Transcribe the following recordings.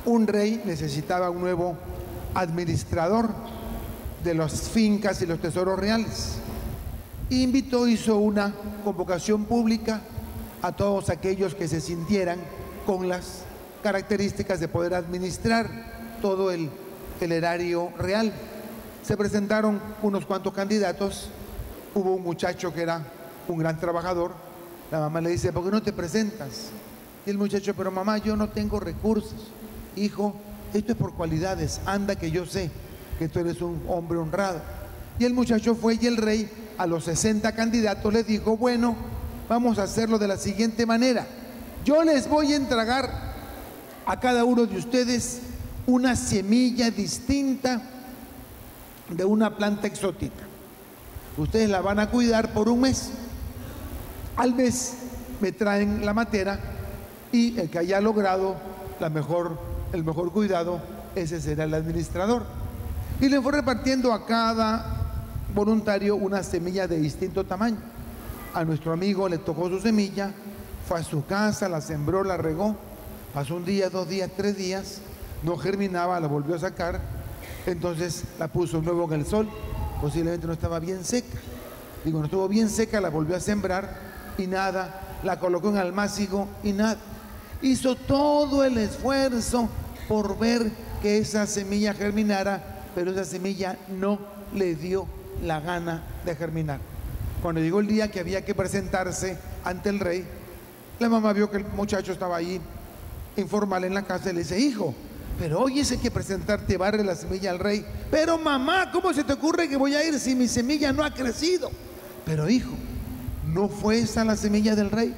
un rey necesitaba un nuevo administrador de las fincas y los tesoros reales. Hizo una convocación pública a todos aquellos que se sintieran con las características de poder administrar todo el erario real. Se presentaron unos cuantos candidatos. Hubo un muchacho que era un gran trabajador. La mamá le dice: ¿por qué no te presentas? Y el muchacho: pero mamá, yo no tengo recursos. Hijo, esto es por cualidades, anda que yo sé que tú eres un hombre honrado. Y el muchacho fue, y el rey a los 60 candidatos les dijo: bueno, vamos a hacerlo de la siguiente manera. Yo les voy a entregar a cada uno de ustedes una semilla distinta de una planta exótica. Ustedes la van a cuidar por un mes. Al mes me traen la matera, y el que haya logrado el mejor cuidado, ese será el administrador. Y le fue repartiendo a cada voluntario una semilla de distinto tamaño. A nuestro amigo le tocó su semilla, fue a su casa, la sembró, la regó. Pasó un día, 2 días, 3 días, no germinaba, la volvió a sacar. Entonces la puso nuevo en el sol, posiblemente no estaba bien seca. No estuvo bien seca, la volvió a sembrar y nada. La colocó en almácigo y nada. Hizo todo el esfuerzo por ver que esa semilla germinara, pero esa semilla no le dio la gana de germinar. Cuando llegó el día que había que presentarse ante el rey, la mamá vio que el muchacho estaba ahí informal en la casa y le dice: hijo, pero hoy hay que presentarte, llevarle la semilla al rey. Pero mamá, ¿cómo se te ocurre que voy a ir si mi semilla no ha crecido? Pero hijo, ¿no fue esa la semilla del rey?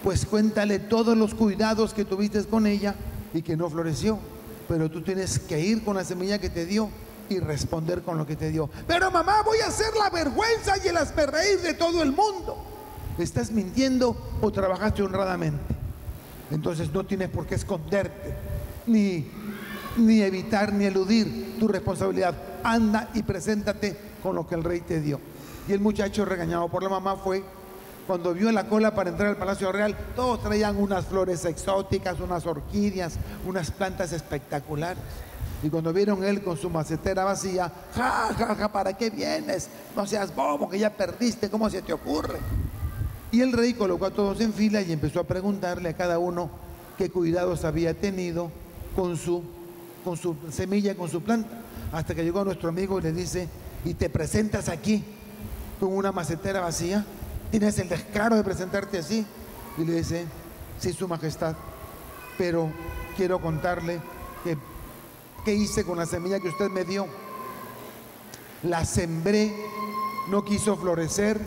Pues cuéntale todos los cuidados que tuviste con ella y que no floreció. Pero tú tienes que ir con la semilla que te dio y responder con lo que te dio. Pero mamá, voy a hacer la vergüenza y el asperreír de todo el mundo. ¿Estás mintiendo o trabajaste honradamente? Entonces no tienes por qué esconderte, ni evitar, ni eludir tu responsabilidad. Anda y preséntate con lo que el rey te dio. Y el muchacho, regañado por la mamá, fue. Cuando vio la cola para entrar al Palacio Real, todos traían unas flores exóticas, unas orquídeas, unas plantas espectaculares. Y cuando vieron él con su macetera vacía: ja, ja, ja, ¿para qué vienes? No seas bobo, que ya perdiste, ¿cómo se te ocurre? Y el rey colocó a todos en fila y empezó a preguntarle a cada uno qué cuidados había tenido con su semilla, con su planta. Hasta que llegó nuestro amigo y le dice: ¿y te presentas aquí con una macetera vacía? ¿Tienes el descaro de presentarte así? Y le dice: sí, su majestad, pero quiero contarle qué hice con la semilla que usted me dio. La sembré, no quiso florecer,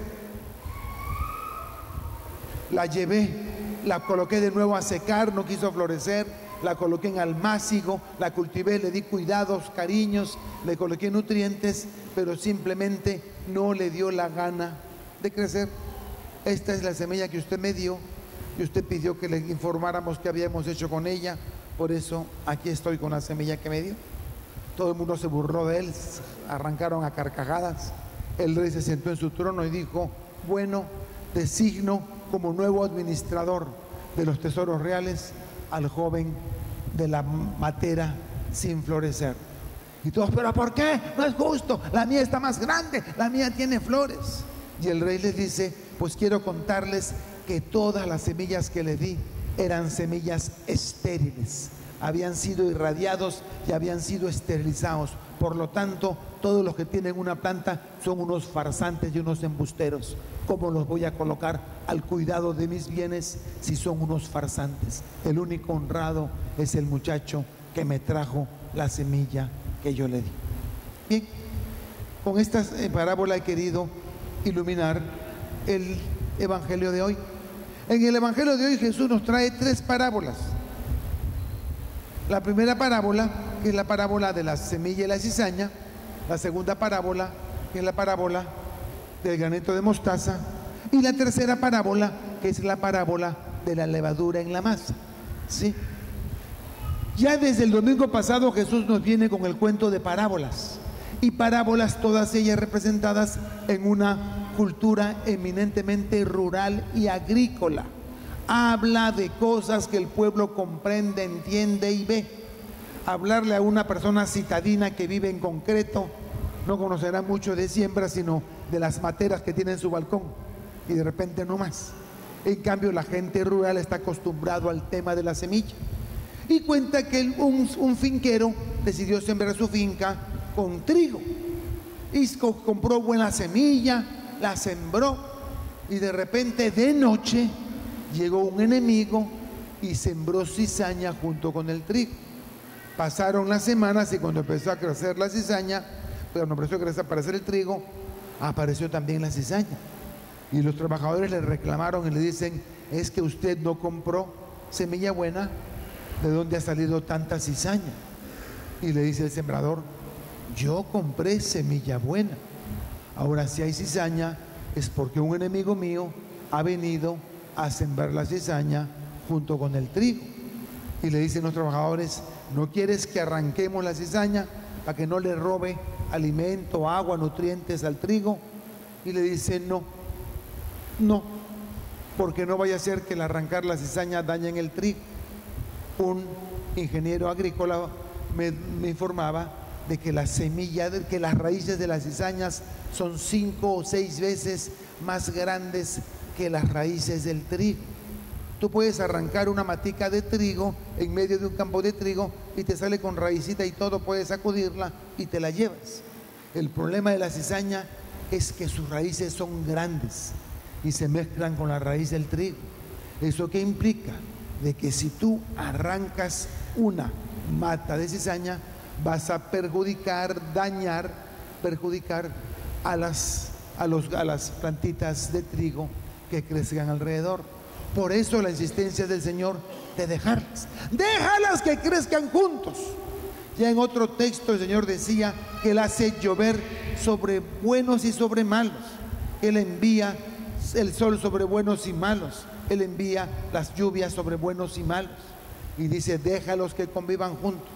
la llevé, la coloqué de nuevo a secar, no quiso florecer, la coloqué en almácigo, la cultivé, le di cuidados, cariños, le coloqué nutrientes, pero simplemente no le dio la gana de crecer. Esta es la semilla que usted me dio y usted pidió que le informáramos qué habíamos hecho con ella. Por eso aquí estoy con la semilla que me dio. Todo el mundo se burló de él, arrancaron a carcajadas. El rey se sentó en su trono y dijo: bueno, designo como nuevo administrador de los tesoros reales al joven de la matera sin florecer. Y todos: ¿pero por qué? No es justo, la mía está más grande, la mía tiene flores. Y el rey les dice: pues quiero contarles que todas las semillas que le di eran semillas estériles, habían sido irradiados y habían sido esterilizados. Por lo tanto, todos los que tienen una planta son unos farsantes y unos embusteros. ¿Cómo los voy a colocar al cuidado de mis bienes si son unos farsantes? El único honrado es el muchacho que me trajo la semilla que yo le di. Bien, con esta parábola he querido iluminar el evangelio de hoy. En el evangelio de hoy Jesús nos trae 3 parábolas. La primera parábola, que es la parábola de la semilla y la cizaña. La segunda parábola, que es la parábola del granito de mostaza. Y la tercera parábola, que es la parábola de la levadura en la masa. ¿Sí? Ya desde el domingo pasado Jesús nos viene con el cuento de parábolas. Y parábolas todas ellas representadas en una cultura eminentemente rural y agrícola. Habla de cosas que el pueblo comprende, entiende y ve. hablarle a una persona citadina que vive en concreto, no conocerá mucho de siembra, sino de las materas que tiene en su balcón, y de repente no más. En cambio, la gente rural está acostumbrado al tema de la semilla. Y cuenta que un finquero decidió sembrar su finca con trigo. Y compró buena semilla, la sembró, y de repente de noche llegó un enemigo y sembró cizaña junto con el trigo. Pasaron las semanas y cuando empezó a crecer la cizaña, cuando empezó a aparecer el trigo, apareció también la cizaña. Y los trabajadores le reclamaron y le dicen: es que usted no compró semilla buena, ¿de dónde ha salido tanta cizaña? Y le dice el sembrador: yo compré semilla buena. Ahora, si hay cizaña, es porque un enemigo mío ha venido a sembrar la cizaña junto con el trigo. Y le dicen los trabajadores: ¿no quieres que arranquemos la cizaña para que no le robe alimento, agua, nutrientes al trigo? Y le dice: no, porque no vaya a ser que al arrancar la cizaña dañen el trigo. Un ingeniero agrícola me informaba de que la semilla, de que las raíces de las cizañas son 5 o 6 veces más grandes que las raíces del trigo. Tú puedes arrancar una matica de trigo en medio de un campo de trigo y te sale con raicita y todo, puedes sacudirla y te la llevas. El problema de la cizaña es que sus raíces son grandes y se mezclan con la raíz del trigo. ¿Eso qué implica? De que si tú arrancas una mata de cizaña, vas a perjudicar a las plantitas de trigo que crezcan alrededor. Por eso la insistencia del Señor de déjalas que crezcan juntos. Ya en otro texto el Señor decía que Él hace llover sobre buenos y sobre malos. Él envía el sol sobre buenos y malos. Él envía las lluvias sobre buenos y malos. Y dice: déjalos que convivan juntos.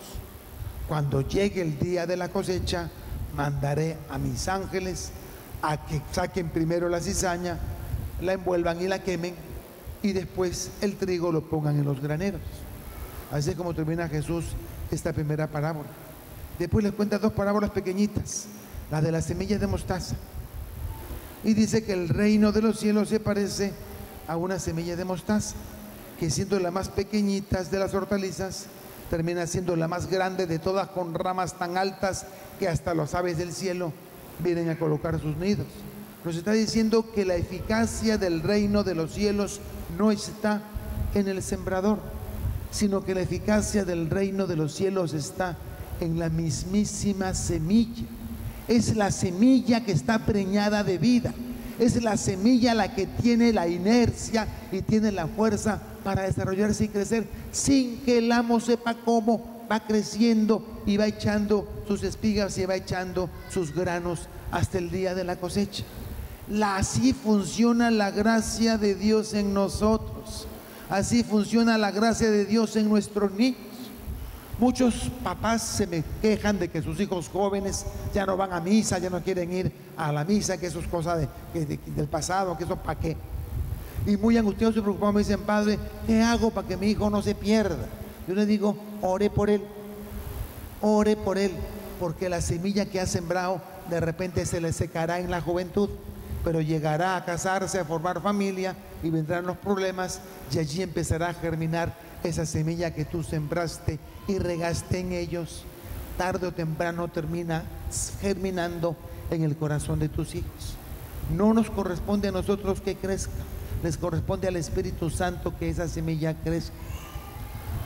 Cuando llegue el día de la cosecha, mandaré a mis ángeles a que saquen primero la cizaña, la envuelvan y la quemen, y después el trigo lo pongan en los graneros. Así es como termina Jesús esta primera parábola. Después les cuenta 2 parábolas pequeñitas, la de las semillas de mostaza, y dice que el reino de los cielos se parece a una semilla de mostaza, que siendo la más pequeñita de las hortalizas, termina siendo la más grande de todas, con ramas tan altas que hasta las aves del cielo vienen a colocar sus nidos. Nos está diciendo que la eficacia del reino de los cielos no está en el sembrador, sino que la eficacia del reino de los cielos está en la mismísima semilla. Es la semilla que está preñada de vida. Es la semilla la que tiene la inercia y tiene la fuerza para desarrollarse y crecer sin que el amo sepa cómo. Va creciendo y va echando sus espigas y va echando sus granos hasta el día de la cosecha. Así funciona la gracia de Dios en nosotros. Así funciona la gracia de Dios en nuestros niños. Muchos papás se me quejan de que sus hijos jóvenes ya no van a misa, ya no quieren ir a la misa, que eso es cosa del pasado, que eso para qué. Y muy angustiados y preocupados me dicen: padre, ¿qué hago para que mi hijo no se pierda? Yo les digo: ore por él, porque la semilla que ha sembrado de repente se le secará en la juventud, pero llegará a casarse, a formar familia, y vendrán los problemas, y allí empezará a germinar esa semilla que tú sembraste y regaste en ellos. Tarde o temprano termina germinando en el corazón de tus hijos. No nos corresponde a nosotros que crezca, les corresponde al Espíritu Santo que esa semilla crezca.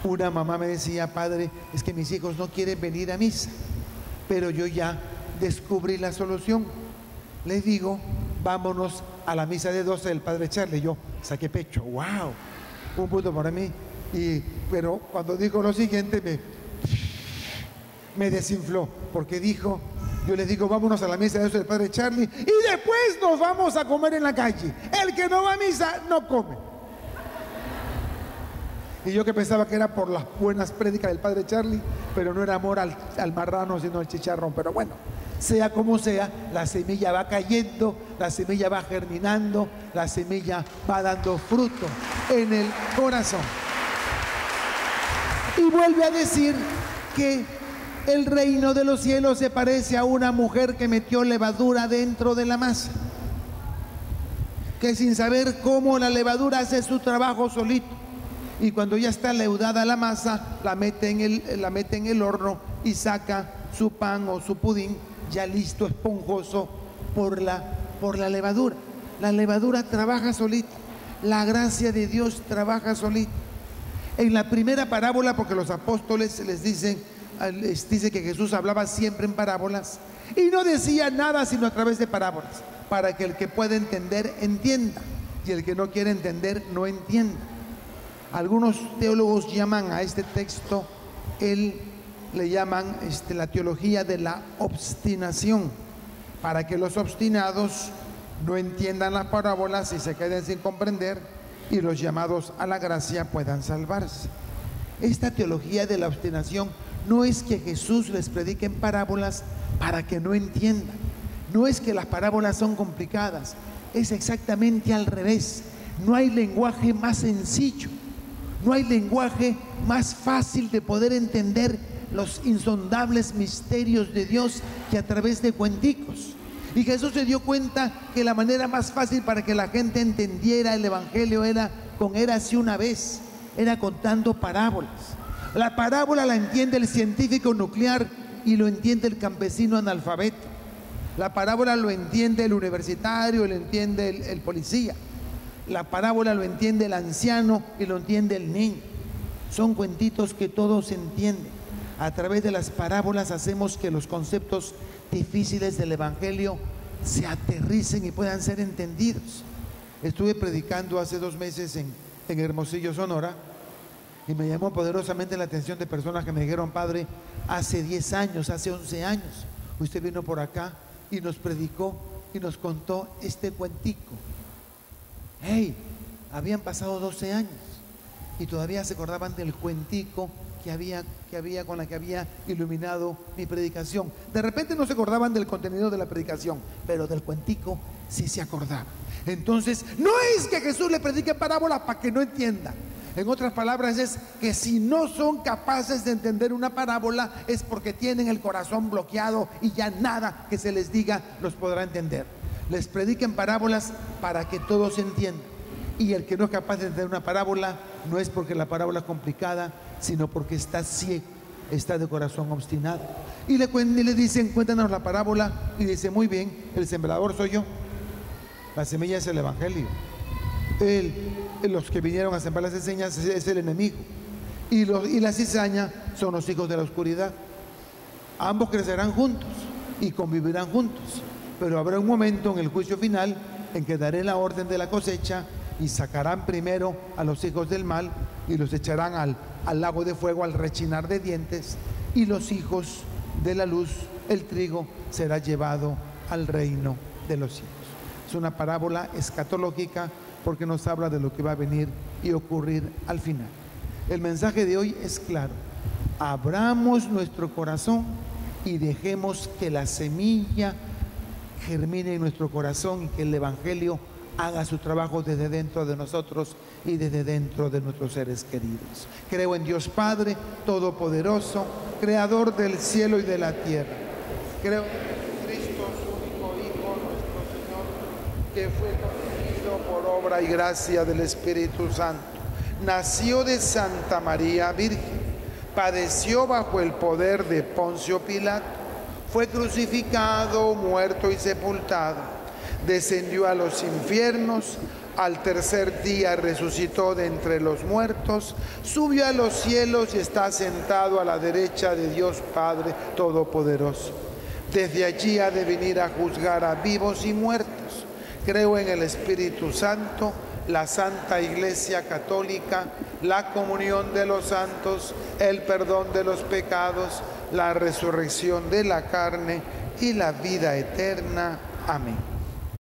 Una mamá me decía: padre, es que mis hijos no quieren venir a misa, pero yo ya descubrí la solución. Les digo: vámonos a la misa de 12 del Padre Charlie. Yo saqué pecho, wow, un punto para mí. Pero cuando dijo lo siguiente me desinfló, porque dijo: yo les digo, vámonos a la misa de 12 del Padre Charlie y después nos vamos a comer en la calle. El que no va a misa no come. Y yo que pensaba que era por las buenas prédicas del Padre Charlie, pero no era amor al marrano, sino al chicharrón. Pero bueno, sea como sea, la semilla va cayendo, la semilla va germinando, la semilla va dando fruto en el corazón. Y vuelve a decir que el reino de los cielos se parece a una mujer que metió levadura dentro de la masa, que sin saber cómo la levadura hace su trabajo solito, y cuando ya está leudada la masa, la mete en el horno y saca su pan o su pudín ya listo, esponjoso por la levadura. La levadura trabaja solita, la gracia de Dios trabaja solita. En la primera parábola, porque los apóstoles les dice que Jesús hablaba siempre en parábolas y no decía nada sino a través de parábolas, para que el que pueda entender entienda y el que no quiere entender no entienda. Algunos teólogos llaman a este texto, le llaman la teología de la obstinación, para que los obstinados no entiendan las parábolas y se queden sin comprender, y los llamados a la gracia puedan salvarse. Esta teología de la obstinación no es que Jesús les predique en parábolas para que no entiendan, no es que las parábolas son complicadas, es exactamente al revés. No hay lenguaje más sencillo, no hay lenguaje más fácil de poder entender los insondables misterios de Dios que a través de cuenticos. Y Jesús se dio cuenta que la manera más fácil para que la gente entendiera el evangelio era así una vez, era contando parábolas. La parábola la entiende el científico nuclear y lo entiende el campesino analfabeto. La parábola lo entiende el universitario y lo entiende el policía. La parábola lo entiende el anciano y lo entiende el niño. Son cuentitos que todos entienden. A través de las parábolas hacemos que los conceptos difíciles del evangelio se aterricen y puedan ser entendidos. Estuve predicando hace 2 meses en Hermosillo, Sonora, y me llamó poderosamente la atención de personas que me dijeron: padre, hace 10 años, hace 11 años, usted vino por acá y nos predicó y nos contó este cuentico. Hey, habían pasado 12 años y todavía se acordaban del cuentico con la que había iluminado mi predicación. De repente no se acordaban del contenido de la predicación, pero del cuentico sí se acordaban. Entonces, no es que Jesús le predique parábolas para que no entienda. En otras palabras, es que si no son capaces de entender una parábola es porque tienen el corazón bloqueado y ya nada que se les diga los podrá entender. Les prediquen parábolas para que todos entiendan. Y el que no es capaz de entender una parábola no es porque la parábola es complicada, sino porque está ciego, está de corazón obstinado. Y le dicen: cuéntanos la parábola. Y dice: muy bien, el sembrador soy yo, la semilla es el evangelio, los que vinieron a sembrar las cizañas es el enemigo, y la cizaña son los hijos de la oscuridad. Ambos crecerán juntos y convivirán juntos, pero habrá un momento en el juicio final en que daré la orden de la cosecha y sacarán primero a los hijos del mal y los echarán al lago de fuego al rechinar de dientes, y los hijos de la luz, el trigo, será llevado al reino de los cielos. Es una parábola escatológica porque nos habla de lo que va a venir y ocurrir al final. El mensaje de hoy es claro: abramos nuestro corazón y dejemos que la semilla germine en nuestro corazón y que el evangelio haga su trabajo desde dentro de nosotros y desde dentro de nuestros seres queridos. Creo en Dios Padre Todopoderoso, Creador del cielo y de la tierra. Creo en Cristo, su único Hijo, nuestro Señor, que fue concebido por obra y gracia del Espíritu Santo. Nació de Santa María Virgen, padeció bajo el poder de Poncio Pilato, fue crucificado, muerto y sepultado. Descendió a los infiernos, al tercer día resucitó de entre los muertos, subió a los cielos y está sentado a la derecha de Dios Padre Todopoderoso. Desde allí ha de venir a juzgar a vivos y muertos. Creo en el Espíritu Santo, la Santa Iglesia Católica, la comunión de los santos, el perdón de los pecados, la resurrección de la carne y la vida eterna. Amén.